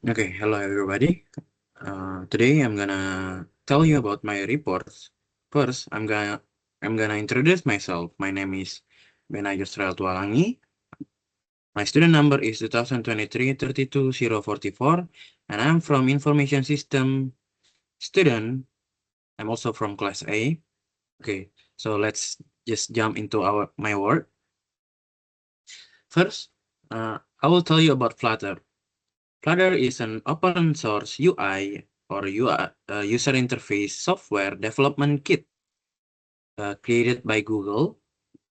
Okay, hello everybody. Today I'm gonna tell you about my reports. First, I'm gonna introduce myself. My name is Benay Yusrael Tualangi. My student number is 2023-32044, and I'm from Information System student. I'm also from class A. Okay, so let's just jump into my work. First, I will tell you about Flutter. Flutter is an open source UI or user interface software development kit created by Google.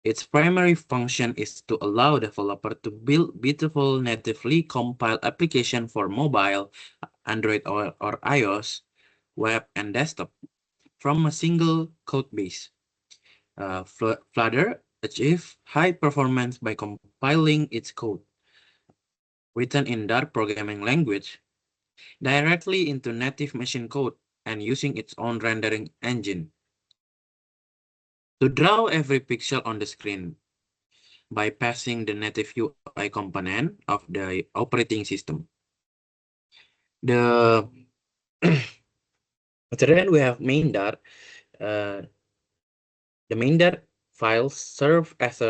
Its primary function is to allow developers to build beautiful natively compiled application for mobile, Android or iOS, web, and desktop from a single code base. Flutter achieves high performance by compiling its code, written in Dart programming language, directly into native machine code and using its own rendering engine to draw every pixel on the screen by passing the native UI component of the operating system. The After that we have main Dart. Uh, the main Dart files serve as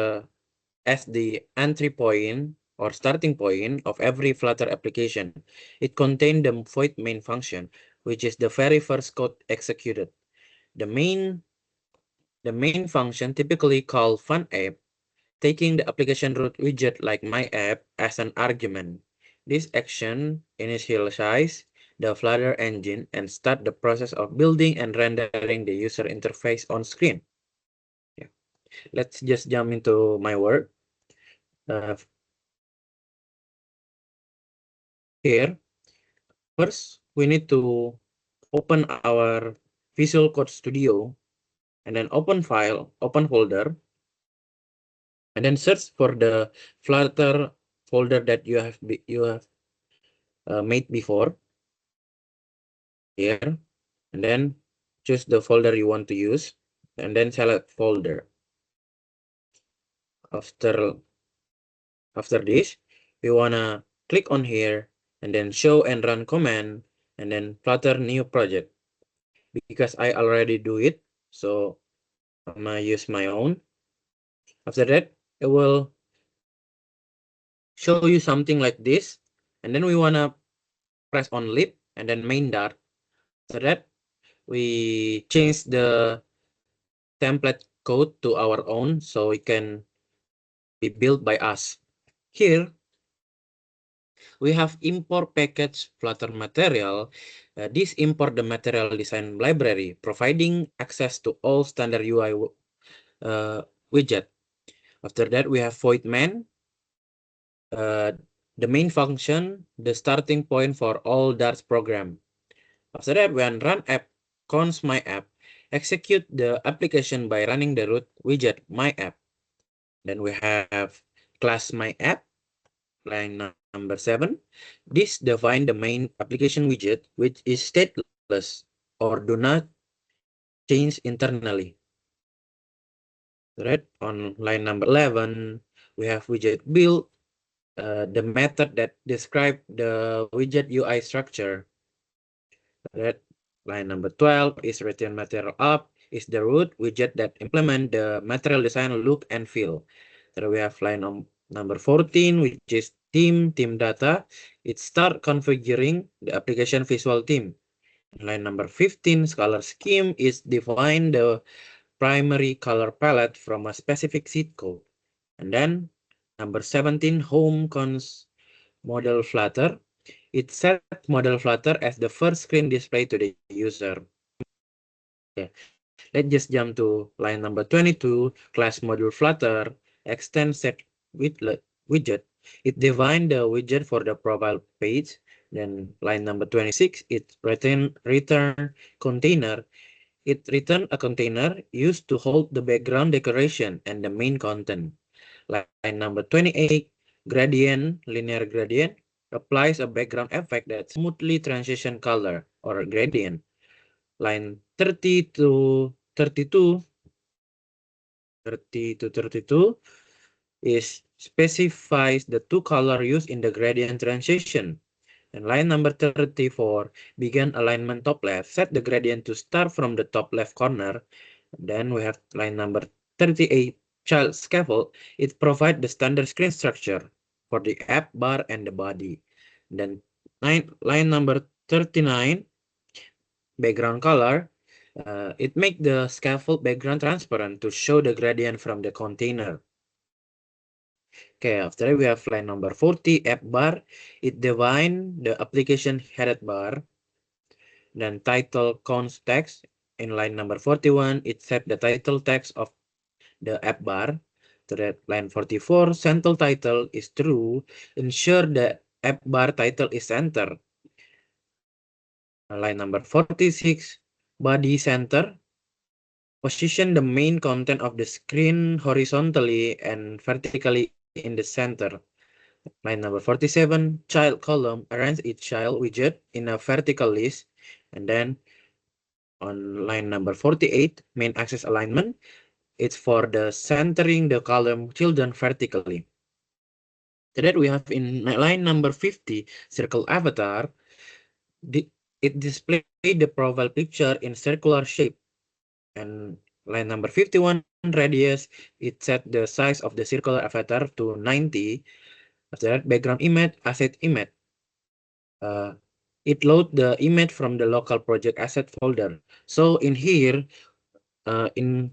the entry point or starting point of every Flutter application. It contains the void main function, which is the very first code executed. The main function, typically called FunApp, taking the application root widget like My App as an argument. This action initializes the Flutter engine and start the process of building and rendering the user interface on screen. Yeah. Let's just jump into my work. Here, first we need to open our Visual Code Studio and then open file, open folder, and then search for the Flutter folder that you have made before here, and then choose the folder you want to use, and then select folder. After this, we wanna click on here and then show and run command and then Flutter new project. Because I already do it, so I'm gonna use my own. After that, it will show you something like this, and then we wanna press on lib and then main Dart. After that, we change the template code to our own so it can be built by us. Here, we have import package Flutter material. This import the material design library, providing access to all standard UI widget. After that, we have void main, the main function, the starting point for all Darts program. After that, when run app const my app, execute the application by running the root widget my app. Then we have class my app, line number 7. This define the main application widget, which is stateless or do not change internally. Right? On line number 11, we have widget build, the method that describe the widget UI structure. Right? Line number 12 is return material up, is the root widget that implement the material design look and feel. Then we have line number 14, which is theme data. It start configuring the application visual theme. Line number 15, color scheme is define the primary color palette from a specific seed code. And then number 17, home cons model Flutter. It set model Flutter as the first screen display to the user. Okay, let's just jump to line number 22, class module Flutter, extend set widget. It define the widget for the profile page. Then line number 26, it return container. It return a container used to hold the background decoration and the main content. Line number 28, gradient, linear gradient, applies a background effect that smoothly transition color or gradient. Line 30 to 32 is specifies the two color used in the gradient transition. And line number 34, begin alignment top left. Set the gradient to start from the top left corner. Then we have line number 38, child scaffold. It provides the standard screen structure for the app bar and the body. Then line number 39, background color. It makes the scaffold background transparent to show the gradient from the container. Okay, after that we have line number 40, app bar. It defines the application headed bar. Then title const text. In line number 41, it set the title text of the app bar. To that line 44, central title is true. Ensure the app bar title is center. Line number 46, body center. Position the main content of the screen horizontally and vertically in the center. Line number 47, child column. Arrange each child widget in a vertical list. And then on line number 48, main axis alignment. It's for the centering the column children vertically. That we have in line number 50, circle avatar. It displays the profile picture in circular shape. And line number 51, radius, it set the size of the circular avatar to 90. After that, background image, asset image. It loads the image from the local project asset folder. So in here, in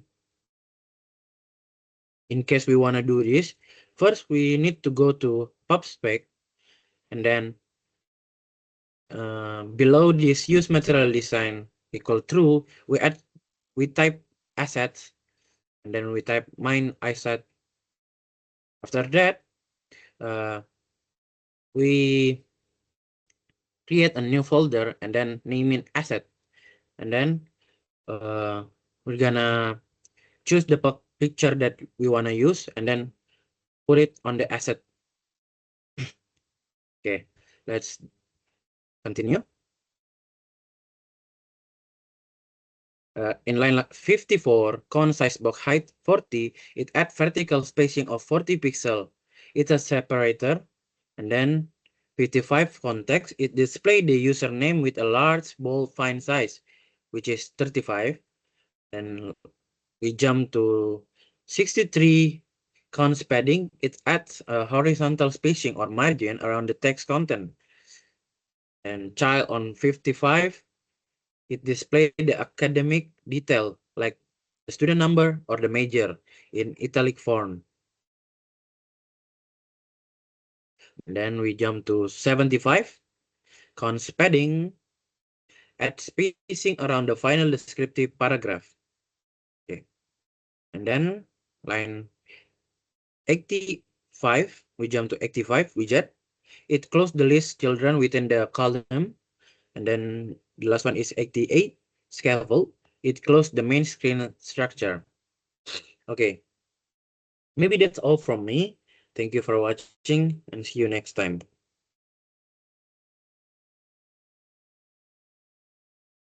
case we want to do this, first we need to go to PubSpec, and then below this use material design equal true, we type assets, and then we type mine asset. After that, we create a new folder and then name it asset, and then we're gonna choose the picture that we want to use and then put it on the asset. Okay, let's continue. In line 54, con size box height 40, it adds vertical spacing of 40 pixel. It's a separator. And then 55 context, it displays the username with a large bold font size, which is 35. And we jump to 63, cons padding. It adds a horizontal spacing or margin around the text content. And child on 55, it displays the academic detail like the student number or the major in italic font. And then we jump to 75, cons padding, add spacing around the final descriptive paragraph. Okay. And then line 85, we jump to 85 widget. It closed the list children within the column. And then the last one is 88, scaffold. It closed the main screen structure. Okay. Maybe that's all from me. Thank you for watching and see you next time.